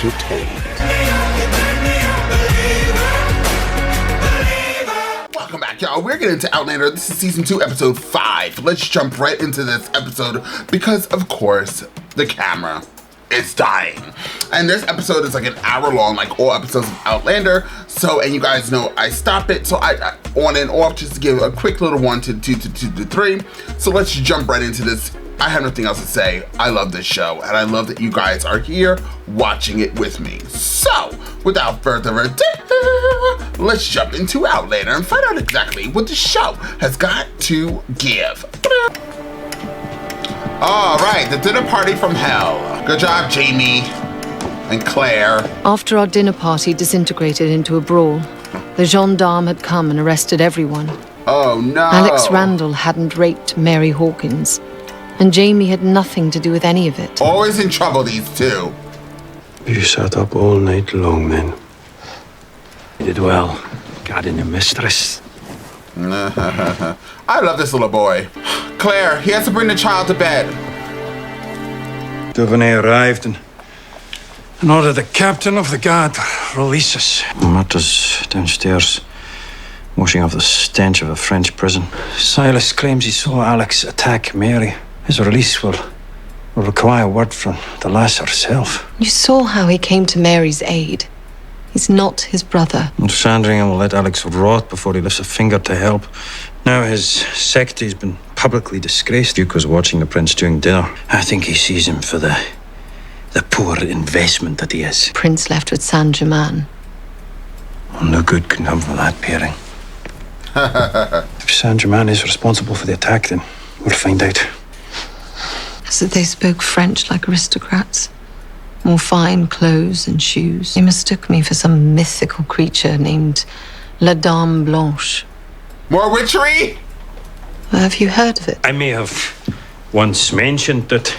entertained. Welcome back, y'all. We're getting into Outlander. This is season 2, episode 5. Let's jump right into this episode because, of course, the camera is dying. And this episode is like an hour long, like all episodes of Outlander. So, and you guys know I stop it. So I on and off just to give a quick little 1 to 2 to 2 to 3. So let's jump right into this. I have nothing else to say. I love this show and I love that you guys are here watching it with me. So without further ado, let's jump into Outlander and find out exactly what the show has got to give. All right, the dinner party from hell. Good job, Jamie and Claire. After our dinner party disintegrated into a brawl, the gendarme had come and arrested everyone. Oh, no. Alex Randall hadn't raped Mary Hawkins, and Jamie had nothing to do with any of it. Always in trouble, these two. You sat up all night long, then. You did well. Guarding your mistress. I love this little boy. Claire, he has to bring the child to bed. Duvernay arrived and ordered the captain of the guard to release us. Martha's downstairs, washing off the stench of a French prison. Silas claims he saw Alex attack Mary. His release will require word from the lass herself. You saw how he came to Mary's aid. He's not his brother. And Sandringham will let Alex rot before he lifts a finger to help. Now his sectary's been publicly disgraced. Duke was watching the prince during dinner. I think he sees him for the poor investment that he is. Prince left with Saint-Germain. Well, no good can come from that pairing. If Saint-Germain is responsible for the attack, then we'll find out. So they spoke French like aristocrats. More fine clothes and shoes. They mistook me for some mythical creature named La Dame Blanche. More witchery? Have you heard of it? I may have once mentioned that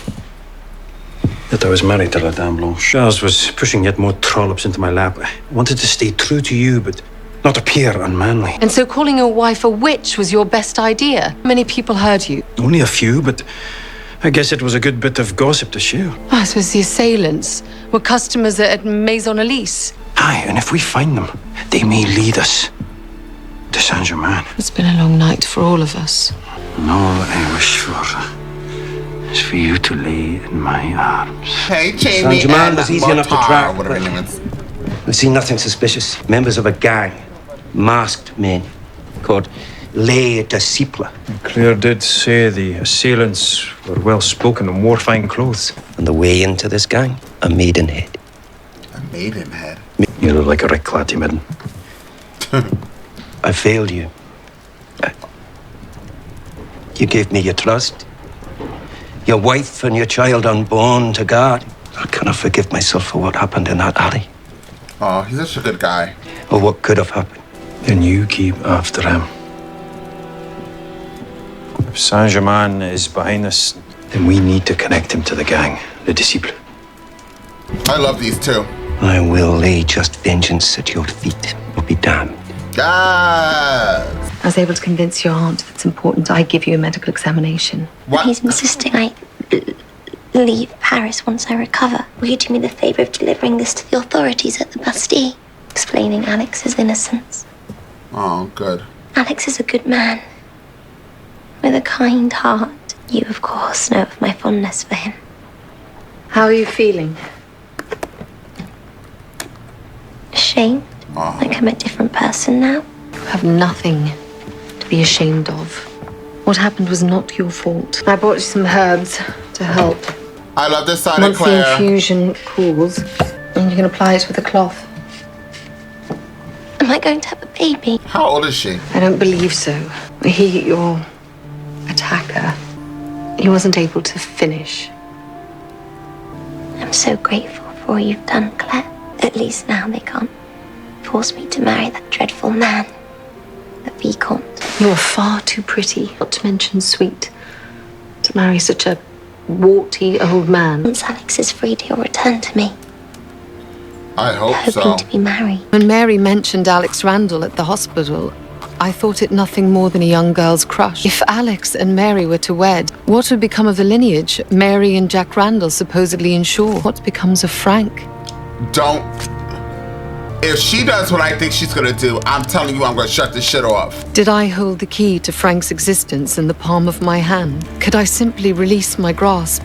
I was married to La Dame Blanche. Charles was pushing yet more trollops into my lap. I wanted to stay true to you, but not appear unmanly. And so calling your wife a witch was your best idea? Many people heard you. Only a few, but I guess it was a good bit of gossip to share. I suppose the assailants were customers at Maison Elise. Aye, and if we find them, they may lead us to Saint-Germain. It's been a long night for all of us. And all I wish for is for you to lay in my arms. Hey, Jamie. Saint-Germain was easy enough to track. Whatever her name is. We've seen nothing suspicious. Members of a gang, masked men, called Les Disciples. Claire did say the assailants were well-spoken and wore fine clothes. On the way into this gang, a maidenhead. A maidenhead. You look like a Rick Clatty midden. I failed you. You gave me your trust. Your wife and your child unborn to guard. I cannot forgive myself for what happened in that alley. Oh, he's such a good guy. Or what could have happened. Then you keep after him. If Saint-Germain is behind us, then we need to connect him to the gang, the Disciples. I love these two. I will lay just vengeance at your feet. You'll be damned. Yes. I was able to convince your aunt if it's important I give you a medical examination. What? He's insisting I leave Paris once I recover. Will you do me the favor of delivering this to the authorities at the Bastille? Explaining Alex's innocence. Oh, good. Alex is a good man. With a kind heart. You, of course, know of my fondness for him. How are you feeling? Ashamed? Oh. Like I'm a different person now? You have nothing to be ashamed of. What happened was not your fault. I brought you some herbs to help. I love this side Once of the Claire. infusion cools, and you can apply it with a cloth. Am I going to have a baby? How old is she? I don't believe so. He, your attacker, he wasn't able to finish. I'm so grateful for all you've done, Claire. At least now they can't force me to marry that dreadful man, the Vicomte. You're far too pretty, not to mention sweet, to marry such a warty old man. Once Alex is freed, he'll return to me, I hope hoping so. to be married. When Mary mentioned Alex Randall at the hospital, I thought it nothing more than a young girl's crush. If Alex and Mary were to wed, what would become of the lineage Mary and Jack Randall supposedly ensure? What becomes of Frank? Don't. If she does what I think she's gonna do, I'm telling you I'm gonna shut this shit off. Did I hold the key to Frank's existence in the palm of my hand? Could I simply release my grasp,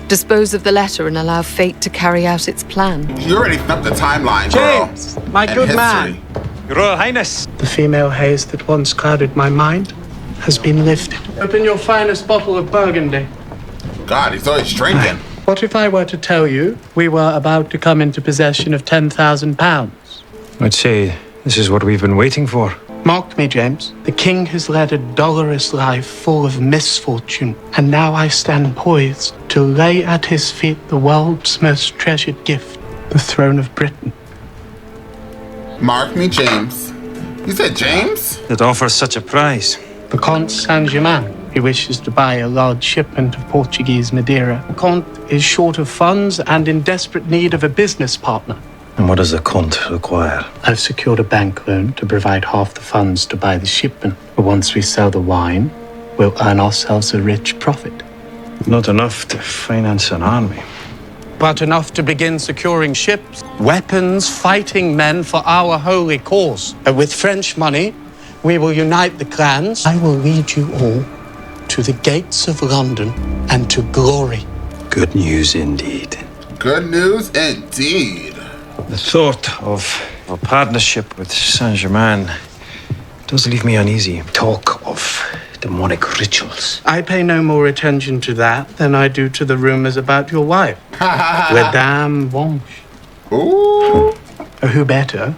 dispose of the letter, and allow fate to carry out its plan? You already flipped the timeline, girl. James, my And good history. man. Your Royal Highness. The female haze that once clouded my mind has been lifted. Open your finest bottle of Burgundy. God, he's always drinking. What if I were to tell you we were about to come into possession of £10,000? I'd say this is what we've been waiting for. Mark me, James. The king has led a dolorous life full of misfortune, and now I stand poised to lay at his feet the world's most treasured gift, the throne of Britain. Mark me, James. You said James? That offers such a prize. The Comte Saint-Germain. He wishes to buy a large shipment of Portuguese Madeira. The Comte is short of funds and in desperate need of a business partner. And what does the Comte require? I've secured a bank loan to provide half the funds to buy the shipment. But once we sell the wine, we'll earn ourselves a rich profit. Not enough to finance an army. But enough to begin securing ships, weapons, fighting men for our holy cause. And with French money, we will unite the clans. I will lead you all to the gates of London and to glory. Good news indeed. Good news indeed. The thought of a partnership with Saint-Germain does leave me uneasy. Talk of demonic rituals. I pay no more attention to that than I do to the rumors about your wife. Madame Blanche. Ooh. Who better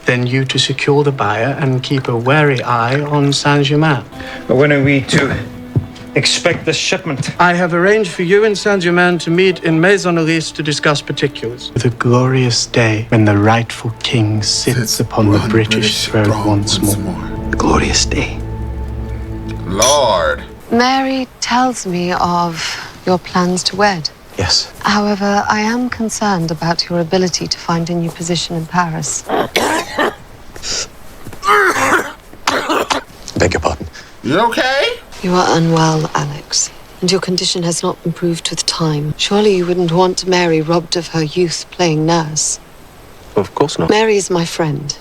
than you to secure the buyer and keep a wary eye on Saint-Germain? But when are we to expect the shipment? I have arranged for you and Saint-Germain to meet in Maison Elise to discuss particulars. The glorious day when the rightful king sits upon the British throne once more. The glorious day. Lord. Mary tells me of your plans to wed. Yes. However, I am concerned about your ability to find a new position in Paris. Beg your pardon. You okay? You are unwell, Alex, and your condition has not improved with time. Surely you wouldn't want Mary robbed of her youth playing nurse. Of course not. Mary is my friend,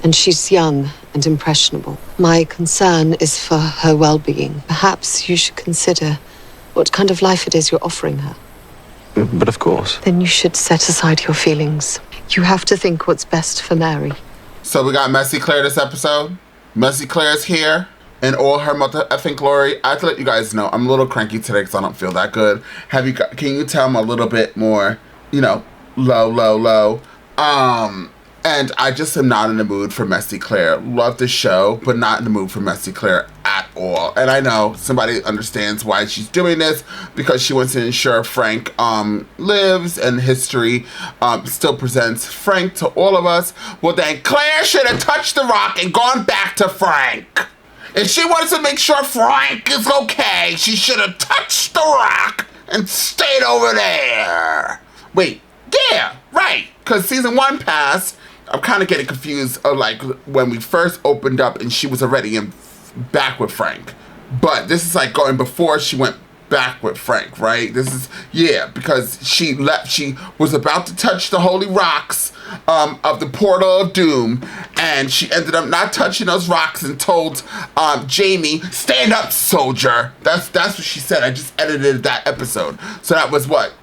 and she's young and impressionable. My concern is for her well-being. Perhaps you should consider what kind of life it is you're offering her. But of course. Then you should set aside your feelings. You have to think what's best for Mary. So we got Messy Claire this episode. Messy Claire's here in all her mother effing glory. I have to let you guys know I'm a little cranky today because I don't feel that good. Can you tell I'm a little bit more, low. And I just am not in the mood for Messy Claire. Love the show, but not in the mood for Messy Claire at all. And I know somebody understands why she's doing this, because she wants to ensure Frank lives and history still presents Frank to all of us. Well, then Claire should have touched the rock and gone back to Frank. If she wants to make sure Frank is okay, she should have touched the rock and stayed over there. Wait, yeah, right. Because season 1 passed. I'm kind of getting confused of like when we first opened up and she was already back with Frank. But this is like going before she went back with Frank, right? This is, yeah, because she left. She was about to touch the holy rocks of the portal of doom, and she ended up not touching those rocks and told Jamie, "Stand up, soldier." That's what she said. I just edited that episode. So that was what?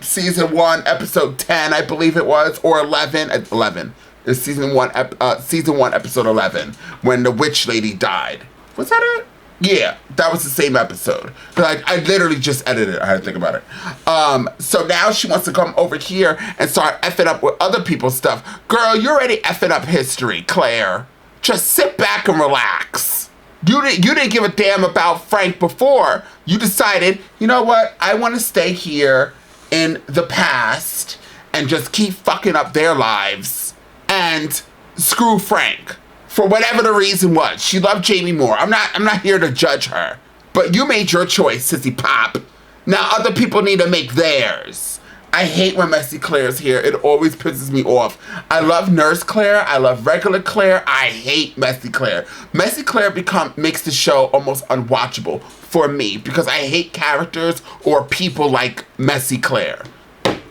Season 1, episode 10, I believe it was, or 11. 11. It's season 1, episode 11, when the witch lady died. Was that it? Yeah, that was the same episode. But I literally just edited it. I had to think about it. So now she wants to come over here and start effing up with other people's stuff. Girl, you're already effing up history, Claire. Just sit back and relax. You didn't give a damn about Frank before. You decided, you know what? I want to stay here in the past and just keep fucking up their lives and screw Frank for whatever the reason was. She loved Jamie more. I'm not here to judge her, but you made your choice, Sissy Pop. Now other people need to make theirs. I hate when Messy Claire's here. It always pisses me off. I love Nurse Claire. I love regular Claire. I hate Messy Claire. Messy Claire makes the show almost unwatchable for me because I hate characters or people like Messy Claire.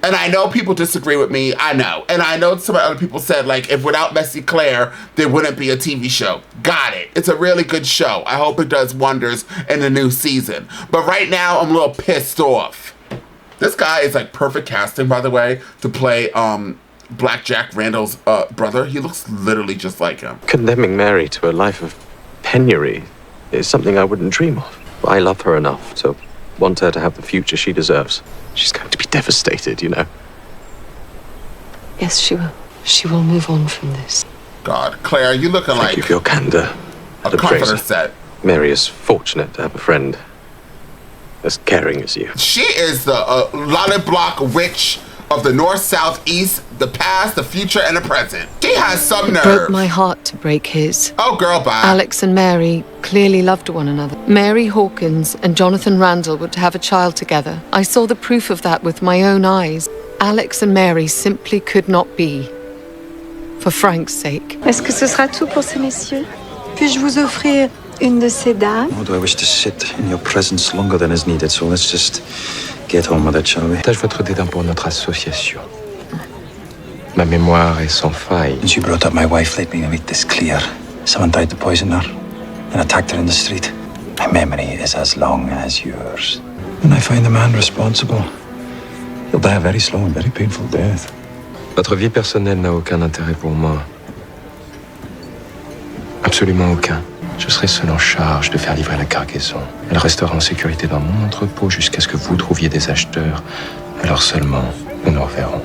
And I know people disagree with me. I know. And I know some other people said, like, if without Messy Claire, there wouldn't be a TV show. Got it. It's a really good show. I hope it does wonders in the new season. But right now, I'm a little pissed off. This guy is, like, perfect casting, by the way, to play Black Jack Randall's brother. He looks literally just like him. Condemning Mary to a life of penury is something I wouldn't dream of. I love her enough, so want her to have the future she deserves. She's going to be devastated, you know. Yes, she will. She will move on from this. God, Claire, you looking Thank like you for your candor. a comforter set. Mary is fortunate to have a friend as caring as you. She is the Lolly Block witch of the north, south, east, the past, the future, and the present. She has some nerve. Broke my heart to break his. Oh, girl, bye. Alex and Mary clearly loved one another. Mary Hawkins and Jonathan Randall would have a child together. I saw the proof of that with my own eyes. Alex and Mary simply could not be. For Frank's sake. Est-ce que ce sera tout pour ces messieurs? Puis-je vous offrir une de ces dames? Nor do I wish to sit in your presence longer than is needed, so let's just get on with it, shall we? Partage votre dédain pour notre association. Ma mémoire est sans faille. Since you brought up my wife, let me make this clear. Someone tried to poison her, then attacked her in the street. My memory is as long as yours. When I find the man responsible, he'll die a very slow and very painful death. Votre vie personnelle n'a aucun intérêt pour moi. Absolument aucun. Je serai seul en charge de faire livrer la cargaison. Elle restera en sécurité dans mon entrepôt jusqu'à ce que vous trouviez des acheteurs. Alors seulement, nous nous reverrons.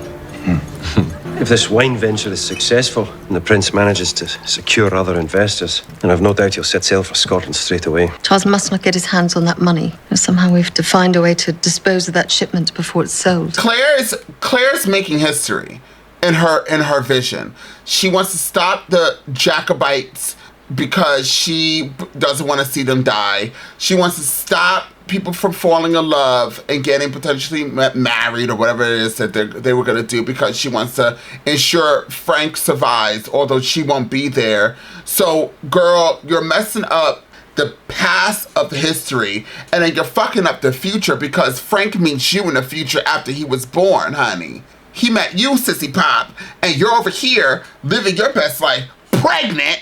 If this wine venture is successful and the prince manages to secure other investors, then I've no doubt he'll set sail for Scotland straight away. Charles must not get his hands on that money. Somehow we have to find a way to dispose of that shipment before it's sold. Claire's making history in her vision. She wants to stop the Jacobites because she doesn't want to see them die. She wants to stop people from falling in love and getting potentially married or whatever it is that they were going to do, because she wants to ensure Frank survives, although she won't be there. So, girl, you're messing up the past of history, and then you're fucking up the future, because Frank meets you in the future after he was born, honey. He met you, Sissy Pop, and you're over here living your best life pregnant.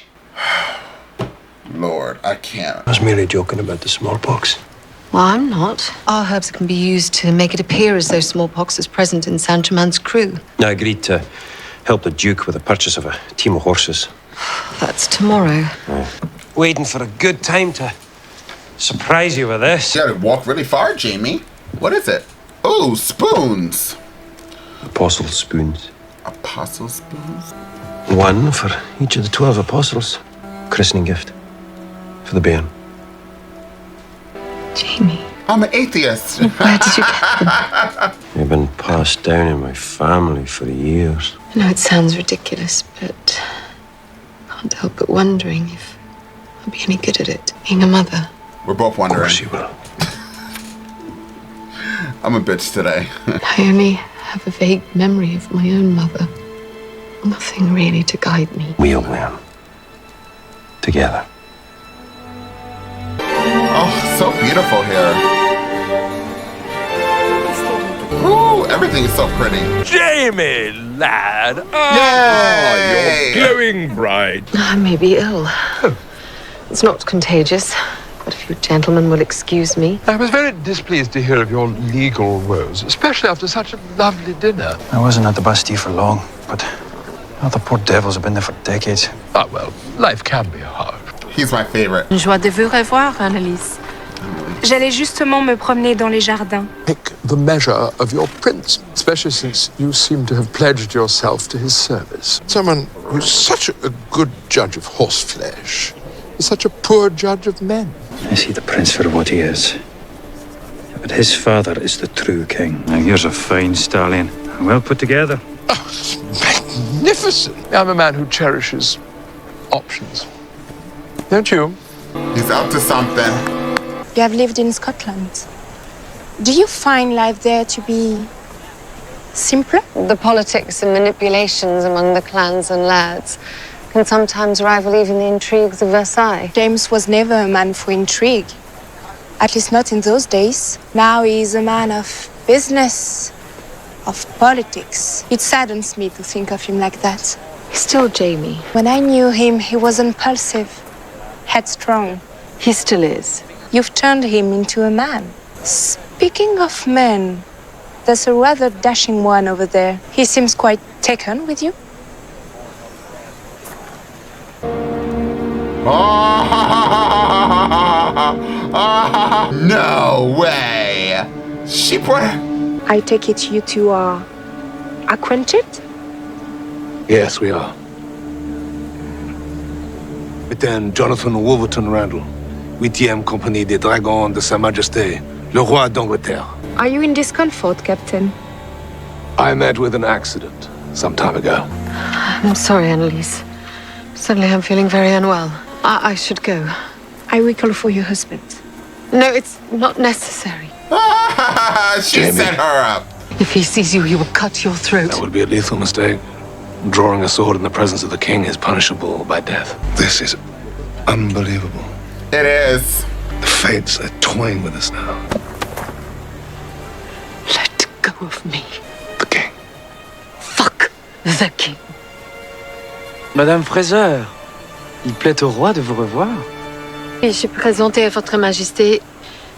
Lord, I can't. I was merely joking about the smallpox. Well, I'm not. Our herbs can be used to make it appear as though smallpox is present in Saint-Germain's crew. I agreed to help the Duke with the purchase of a team of horses. That's tomorrow. Waiting for a good time to surprise you with this. You gotta walk really far, Jamie. What is it? Oh, spoons. Apostle spoons. Apostle spoons? One for each of the 12 apostles. Christening gift. For the bairn. Jamie. I'm an atheist. Where did you get them? They've been passed down in my family for years. I know it sounds ridiculous, but I can't help but wondering if I'll be any good at it, being a mother. We're both Of wondering. course you will. I'm a bitch today. I only have a vague memory of my own mother. Nothing really to guide me. We'll learn. Together. Oh, so beautiful here. Ooh, everything is so pretty. Jamie, lad! Yay! You're glowing bright. I may be ill. It's not contagious, but if you gentlemen will excuse me. I was very displeased to hear of your legal woes, especially after such a lovely dinner. I wasn't at the Bastille for long, but other poor devils have been there for decades. Ah, well, life can be hard. He's my favorite. Une joie de vous revoir, Annalise. J'allais justement me promener dans les jardins. Take the measure of your prince, especially since you seem to have pledged yourself to his service. Someone who's such a good judge of horseflesh is such a poor judge of men. I see the prince for what he is. But his father is the true king. Now here's a fine stallion. Well put together. Oh, it's magnificent. I'm a man who cherishes options. Don't you? He's up to something. You have lived in Scotland. Do you find life there to be simpler? The politics and manipulations among the clans and lairds can sometimes rival even the intrigues of Versailles. James was never a man for intrigue. At least not in those days. Now he is a man of business, of politics. It saddens me to think of him like that. Still Jamie. When I knew him, he was impulsive, headstrong. He still is. You've turned him into a man. Speaking of men, there's a rather dashing one over there. He seems quite taken with you. No way! She put her... I take it you two are acquainted? Yes, we are. Capitaine Jonathan Wolverton Randall, 8e Compagnie des Dragons de Sa Majesté, le Roi d'Angleterre. Are you in discomfort, Captain? I met with an accident some time ago. I'm sorry, Annalise. Suddenly I'm feeling very unwell. I should go. I will call for your husband. No, it's not necessary. She Jamie. set her up. If he sees you, he will cut your throat. That would be a lethal mistake. Drawing a sword in the presence of the king is punishable by death. This is unbelievable. It is. The fates are toying with us now. Let go of me. The king. Fuck the king. Madame Fraser, il plaît au roi de vous revoir. Et je présentais à votre majesté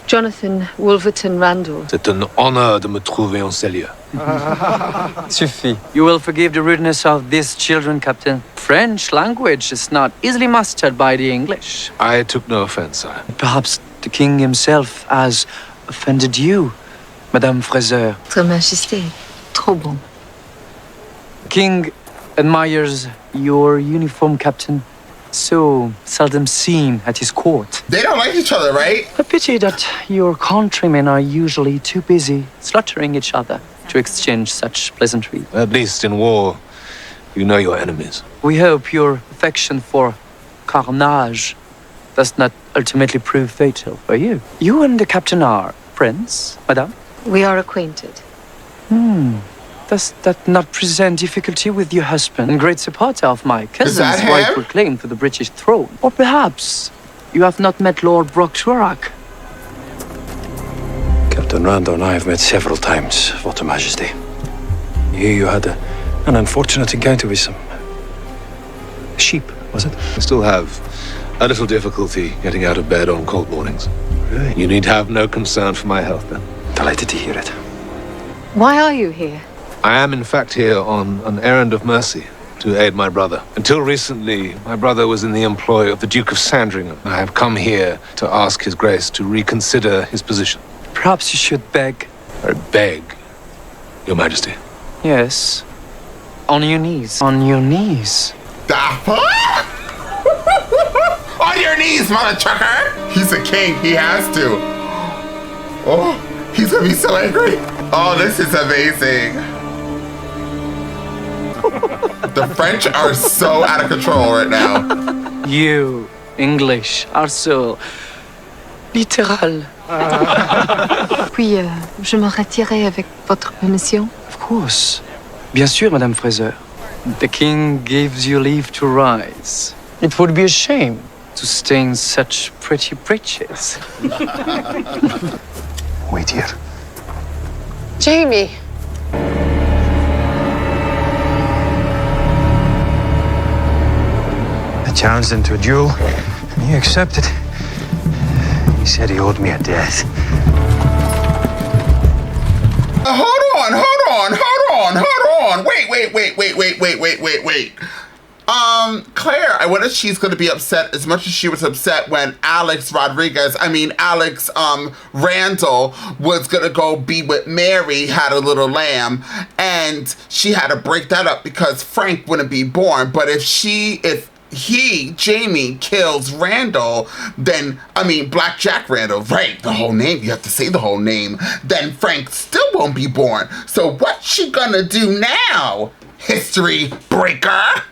Jonathan Wolverton Randall. C'est un honneur de me trouver en ces lieux. Suffit. You will forgive the rudeness of these children, Captain. French language is not easily mastered by the English. I took no offense, sire. Perhaps the king himself has offended you, Madame Fraser. Votre majesté, trop bon. The king admires your uniform, Captain. So seldom seen at his court. They don't like each other, right? A pity that your countrymen are usually too busy slaughtering each other to exchange such pleasantries. At least in war, you know your enemies. We hope your affection for carnage does not ultimately prove fatal for you. You and the captain are friends, madame? We are acquainted. Does that not present difficulty with your husband and great supporter of my cousin's that rightful him? claim to the British throne? Or perhaps you have not met Lord Brock-Turak? Captain Randall and I have met several times, Votre Majesty. You had an unfortunate encounter with some sheep, was it? I still have a little difficulty getting out of bed on cold mornings. Really? You need have no concern for my health, then. Delighted to hear it. Why are you here? I am, in fact, here on an errand of mercy to aid my brother. Until recently, my brother was in the employ of the Duke of Sandringham. I have come here to ask His Grace to reconsider his position. Perhaps you should beg. I beg, Your Majesty. Yes. On your knees. On your knees. The fuck? On your knees, mother trucker! He's a king, he has to. Oh, he's gonna be so angry. Oh, this is amazing. The French are so out of control right now. You, English, are so littéral. Puis, je me retirerai avec votre permission. Of course. Bien sûr, Madame Fraser. The king gives you leave to rise. It would be a shame to stain such pretty breeches. Wait here. Jamie. I challenged him to a duel, and he accepted. He said he owed me a debt. Hold on. Wait. Claire, I wonder if she's gonna be upset as much as she was upset when Alex Randall was gonna go be with Mary, had a little lamb, and she had to break that up because Frank wouldn't be born. But if Jamie, kills Randall, then, Black Jack Randall, right, the whole name, you have to say the whole name, then Frank still won't be born. So what's she gonna do now? History breaker?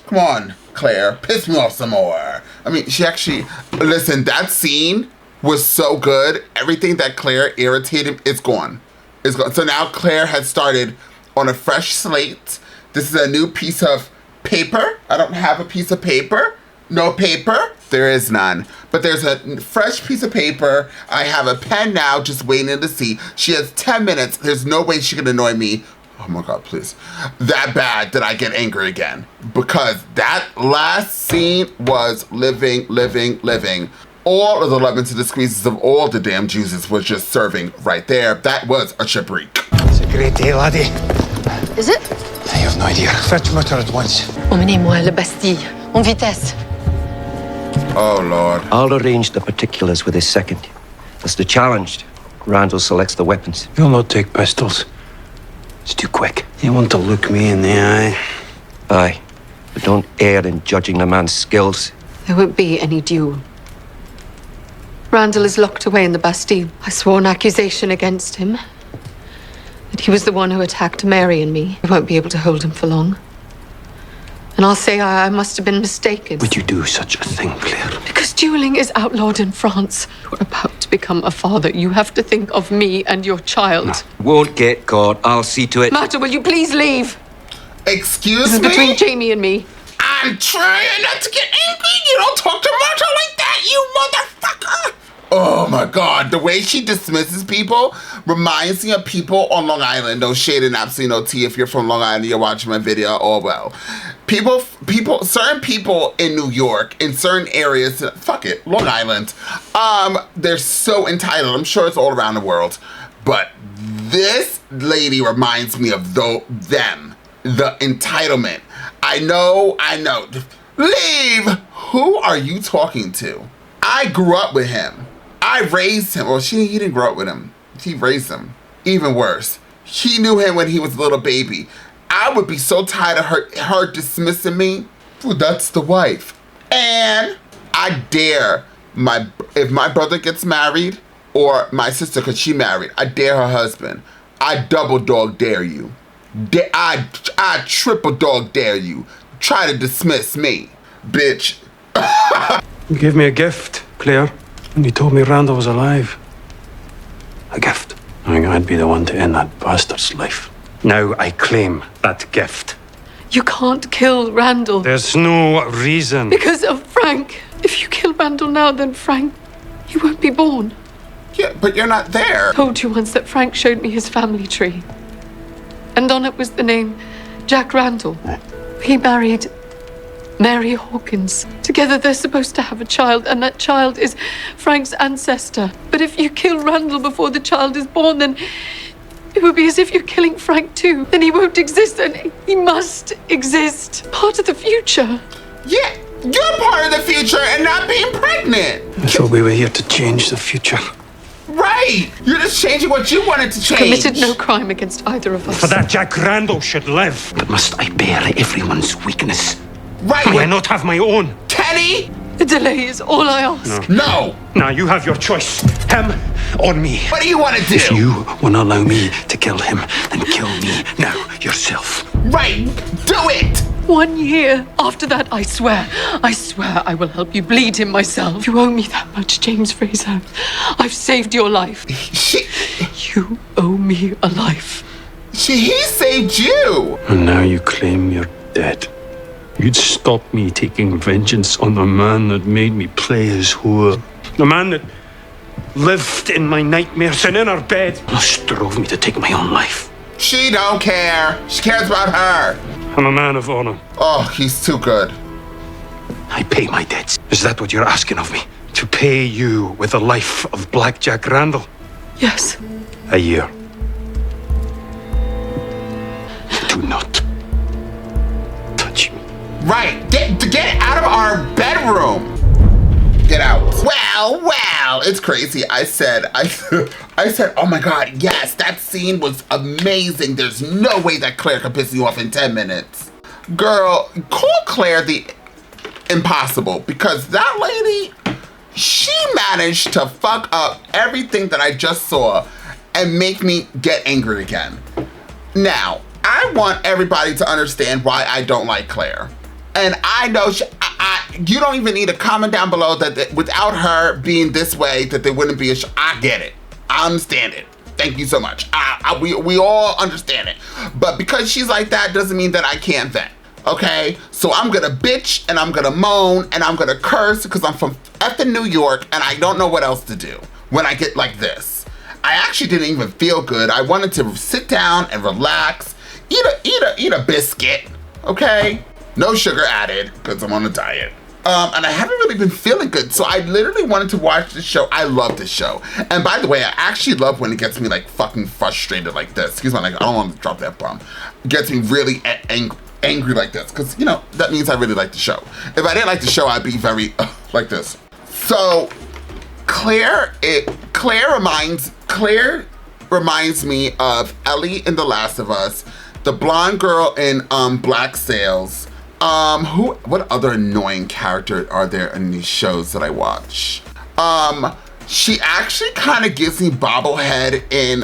Come on, Claire, piss me off some more. She actually, listen, that scene was so good. Everything that Claire irritated is gone. It's gone. So now Claire has started on a fresh slate. This is a new piece of paper. I don't have a piece of paper. No paper. There is none. But there's a fresh piece of paper. I have a pen now just waiting to see. She has 10 minutes. There's no way she can annoy me oh my God, please. That bad that I get angry again. Because that last scene was living. All of the lemons and the squeezes of all the damn juices was just serving right there. That was a shipwreck. It's a great day, laddie. Is it? I have no idea. Fetch motor at once. Emmenez-moi à la Bastille. En vitesse. Oh, Lord. I'll arrange the particulars with his second. As the challenged, Randall selects the weapons. You'll not take pistols. It's too quick. You want to look me in the eye. Aye, but don't err in judging the man's skills. There won't be any duel. Randall is locked away in the Bastille. I swore an accusation against him. That he was the one who attacked Mary and me. I won't be able to hold him for long. And I'll say I must have been mistaken. Would you do such a thing, Claire? Because dueling is outlawed in France. You're about to become a father. You have to think of me and your child. No. Won't get caught. I'll see to it. Marta, will you please leave? Excuse This me? is between Jamie and me. I'm trying not to get angry. You don't talk to Marta like that, you motherfucker. Oh my God, the way she dismisses people reminds me of people on Long Island. No shade and absolutely no tea. If you're from Long Island, you're watching my video. Oh well. Certain people in New York, in certain areas, fuck it, Long Island, they're so entitled. I'm sure it's all around the world. But this lady reminds me of them. The entitlement. I know. Leave! Who are you talking to? I grew up with him. I raised him. Well, he didn't grow up with him. He raised him. Even worse. He knew him when he was a little baby. I would be so tired of her dismissing me. Well, that's the wife. And I dare if my brother gets married or my sister, because she married, I dare her husband. I double dog dare you. I triple dog dare you. Try to dismiss me, bitch. You gave me a gift, Claire, and you told me Randall was alive. A gift. Knowing I'd be the one to end that bastard's life. Now I claim that gift. You can't kill Randall. There's no reason. Because of Frank. If you kill Randall now, then Frank, he won't be born. Yeah, but you're not there. I told you once that Frank showed me his family tree. And on it was the name Jack Randall. He married Mary Hawkins. Together they're supposed to have a child, and that child is Frank's ancestor. But if you kill Randall before the child is born, then it would be as if you're killing Frank too. Then he won't exist, and he must exist. Part of the future. Yeah, you're part of the future and not being pregnant. I thought we were here to change the future. Right! You're just changing what you wanted to change. Committed no crime against either of us. For that, Jack Randall should live. But must I bear everyone's weakness? Right! May I not have my own? Kenny! The delay is all I ask. No! Now you have your choice. Him or me. What do you want to do? If you want to allow me to kill him, then kill me now yourself. Right! Do it! 1 year after that, I swear I will help you bleed him myself. You owe me that much, James Fraser. I've saved your life. You owe me a life. He saved you! And now you claim you're dead. You'd stop me taking vengeance on the man that made me play his whore. The man that lived in my nightmares and in her bed. Almost drove me to take my own life. She don't care. She cares about her. I'm a man of honor. Oh, he's too good. I pay my debts. Is that what you're asking of me? To pay you with the life of Black Jack Randall? Yes. A year. Do not touch me. Right. Get out of our bedroom. Get out. Well, it's crazy. I said, oh my God, yes, that scene was amazing. There's no way that Claire could piss you off in 10 minutes. Girl, call Claire the impossible, because that lady, she managed to fuck up everything that I just saw and make me get angry again. Now, I want everybody to understand why I don't like Claire. And I know you don't even need to comment down below that without her being this way, that there wouldn't be a show. I get it. I understand it. Thank you so much. We all understand it. But because she's like that doesn't mean that I can't vent. Okay? So I'm gonna bitch and I'm gonna moan and I'm gonna curse because I'm from effing New York and I don't know what else to do when I get like this. I actually didn't even feel good. I wanted to sit down and relax, eat a biscuit, okay? No sugar added, because I'm on a diet. And I haven't really been feeling good, so I literally wanted to watch this show. I love this show. And by the way, I actually love when it gets me like fucking frustrated like this. Excuse me, like I don't want to drop that bomb. It gets me really angry like this, because, you know, that means I really like the show. If I didn't like the show, I'd be very like this. So Claire reminds me of Ellie in The Last of Us, the blonde girl in Black Sails. What other annoying character are there in these shows that I watch? She actually kind of gives me bobblehead in,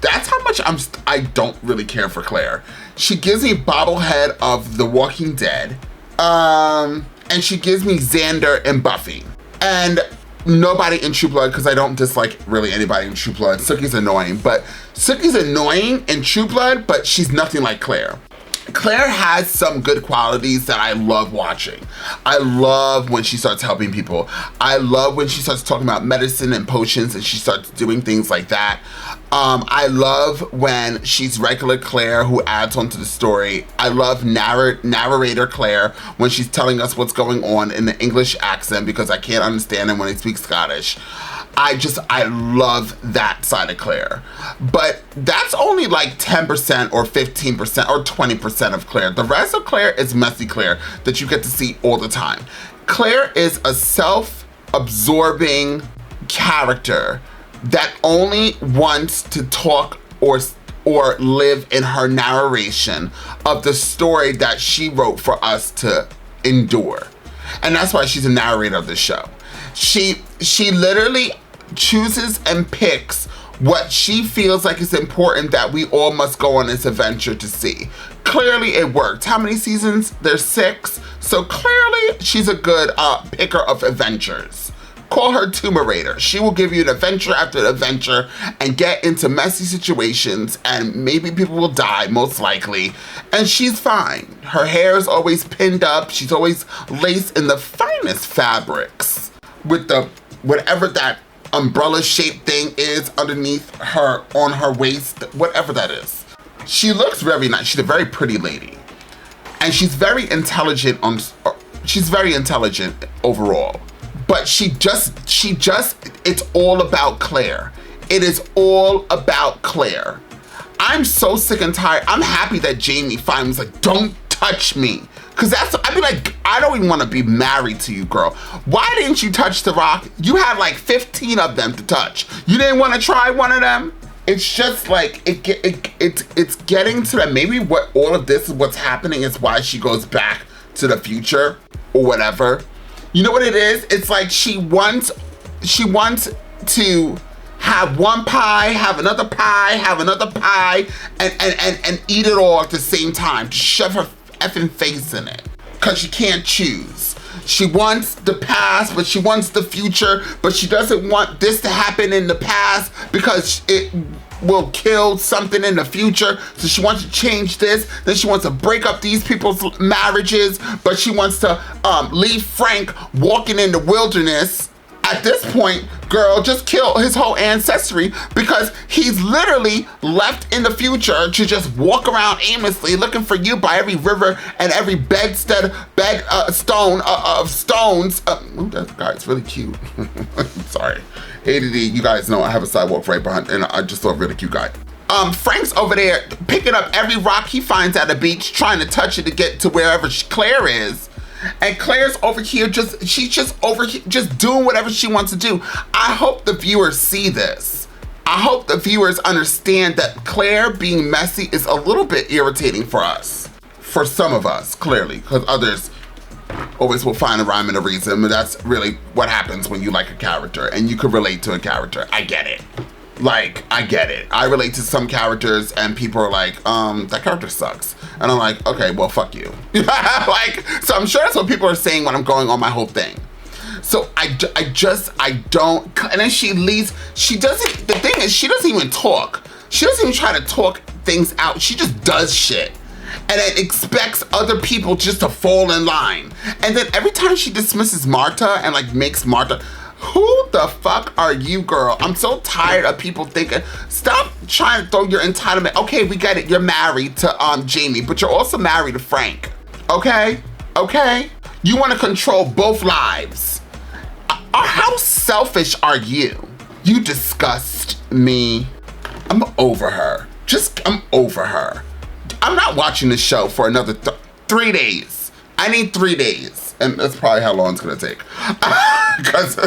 that's how much I don't really care for Claire. She gives me bobblehead of The Walking Dead, and she gives me Xander and Buffy. And nobody in True Blood, because I don't dislike really anybody in True Blood. Sookie's annoying in True Blood, but she's nothing like Claire. Claire has some good qualities that I love watching. I love when she starts helping people. I love when she starts talking about medicine and potions and she starts doing things like that. I love when she's regular Claire who adds on to the story. I love narrator Claire when she's telling us what's going on in the English accent because I can't understand him when he speaks Scottish. I love that side of Claire. But that's only like 10% or 15% or 20% of Claire. The rest of Claire is messy Claire that you get to see all the time. Claire is a self-absorbing character that only wants to talk or live in her narration of the story that she wrote for us to endure. And that's why she's a narrator of the show. She literally chooses and picks what she feels like is important that we all must go on this adventure to see. Clearly it worked. How many seasons? There's 6. So clearly she's a good picker of adventures. Call her Tumerator. She will give you an adventure after adventure and get into messy situations and maybe people will die, most likely. And she's fine. Her hair is always pinned up. She's always laced in the finest fabrics with the whatever that umbrella shaped thing is underneath her, on her waist, whatever that is. She looks very nice. She's a very pretty lady. And she's very intelligent overall. But she just, it's all about Claire. It is all about Claire. I'm so sick and tired. I'm happy that Jamie finally was like, don't touch me. Cause I'd be like, I don't even want to be married to you, girl. Why didn't you touch the rock? You had like 15 of them to touch. You didn't want to try one of them? It's just like, it's getting to that. Maybe what all of this is what's happening is why she goes back to the future or whatever. You know what it is? It's like she wants to have one pie, have another pie, and eat it all at the same time. Just shove her effing face in it. Cause she can't choose. She wants the past, but she wants the future, but she doesn't want this to happen in the past because it will kill something in the future. So she wants to change this. Then she wants to break up these people's marriages, but she wants to leave Frank walking in the wilderness. At this point, girl, just kill his whole ancestry because he's literally left in the future to just walk around aimlessly looking for you by every river and every stone of stones. Oh, that guy's really cute. Sorry. ADD, you guys know I have a sidewalk right behind, and I just saw a really cute guy. Frank's over there picking up every rock he finds at the beach, trying to touch it to get to wherever Claire is. And Claire's over here, she's just doing whatever she wants to do. I hope the viewers see this. I hope the viewers understand that Claire being messy is a little bit irritating for us. For some of us, clearly, because others always will find a rhyme and a reason. But that's really what happens when you like a character and you can relate to a character. I get it. Like, I get it. I relate to some characters and people are like, that character sucks. And I'm like, okay, well, fuck you. So I'm sure that's what people are saying when I'm going on my whole thing. So I don't, and then she leaves, the thing is, she doesn't even talk. She doesn't even try to talk things out. She just does shit. And then expects other people just to fall in line. And then every time she dismisses Marta and like makes Marta, Who the fuck are you, girl? I'm so tired of people thinking, stop trying to throw your entitlement. Okay, we get it. You're married to Jamie, but you're also married to Frank. Okay? Okay? You want to control both lives. How selfish are you? You disgust me. I'm over her. I'm over her. I'm not watching this show for another 3 days. I need 3 days. And that's probably how long it's gonna take. Because,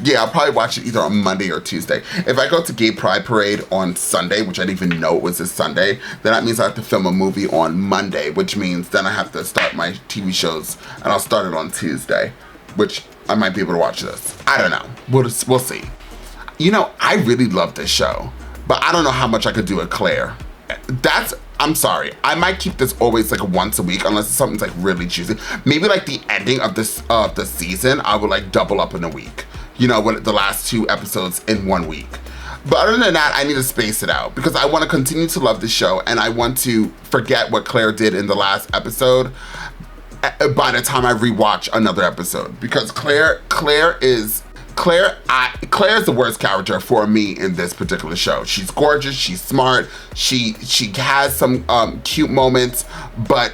yeah, I'll probably watch it either on Monday or Tuesday. If I go to Gay Pride Parade on Sunday, which I didn't even know it was this Sunday, then that means I have to film a movie on Monday, which means then I have to start my TV shows, and I'll start it on Tuesday, which I might be able to watch this. I don't know. We'll see. You know, I really love this show, but I don't know how much I could do with Claire. I'm sorry. I might keep this always like once a week unless something's like really juicy. Maybe like the ending of the season, I would like double up in a week. You know, when the last 2 episodes in 1 week. But other than that, I need to space it out because I want to continue to love the show and I want to forget what Claire did in the last episode by the time I rewatch another episode. Because Claire is the worst character for me in this particular show. She's gorgeous, she's smart, she has some cute moments, but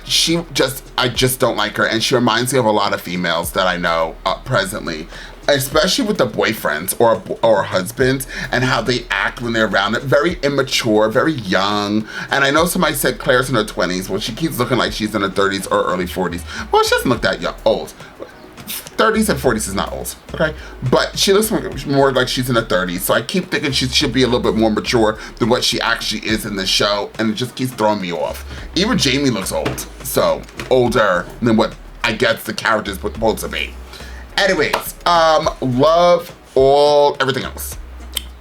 I just don't like her, and she reminds me of a lot of females that I know presently, especially with the boyfriends or husbands and how they act when they're around it. Very immature, very young. And I know somebody said Claire's in her 20s. Well, she keeps looking like she's in her 30s or early 40s. Well, she doesn't look that young, old. 30s and 40s is not old, okay? But she looks more like she's in her 30s, so I keep thinking she should be a little bit more mature than what she actually is in the show, and it just keeps throwing me off. Even Jamie looks old, so older than what I guess the character's supposed to be. Anyways, love everything else.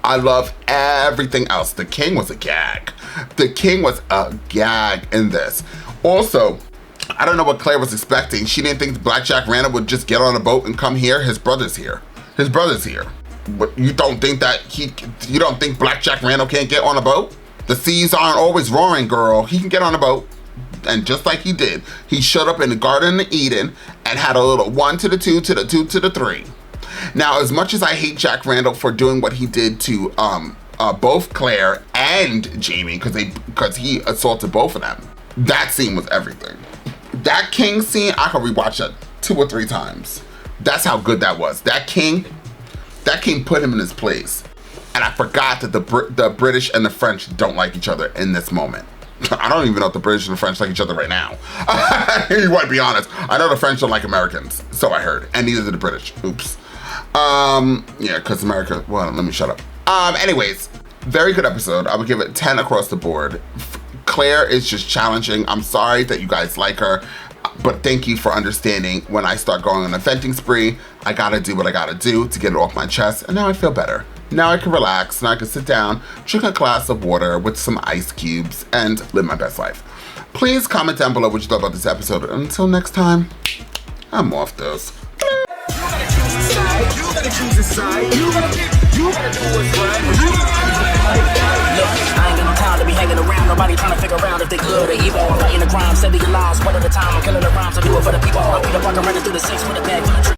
I love everything else. The King was a gag. The King was a gag in this. Also, I don't know what Claire was expecting. She didn't think Blackjack Randall would just get on a boat and come here. His brother's here. But you don't think Blackjack Randall can't get on a boat? The seas aren't always roaring, girl. He can get on a boat. And just like he did, he showed up in the Garden of Eden and had a little 1 to the 2 to the 2 to the 3. Now, as much as I hate Jack Randall for doing what he did to both Claire and Jamie, because he assaulted both of them, that scene was everything. That King scene, I could rewatch that 2 or 3 times. That's how good that was. That King put him in his place. And I forgot that the British and the French don't like each other in this moment. I don't even know if the British and the French like each other right now. You want to be honest. I know the French don't like Americans, so I heard. And neither do the British. Oops. Yeah, because America, well, let me shut up. Anyways, very good episode. I would give it 10 across the board. Claire is just challenging. I'm sorry that you guys like her, but thank you for understanding when I start going on a venting spree. I gotta do what I gotta do to get it off my chest, and now I feel better. Now I can relax, now I can sit down, drink a glass of water with some ice cubes, and live my best life. Please comment down below what you thought about this episode. Until next time, I'm off this. You gotta choose a side. You gotta do what's right. Look, I ain't got no time to be hanging around. Nobody trying to figure out if they good or evil. I'm fighting the crime, saving your lives one at a time. I'm killing the rhymes. I do it for the people. I beat up, walking running through the 6 with a bag.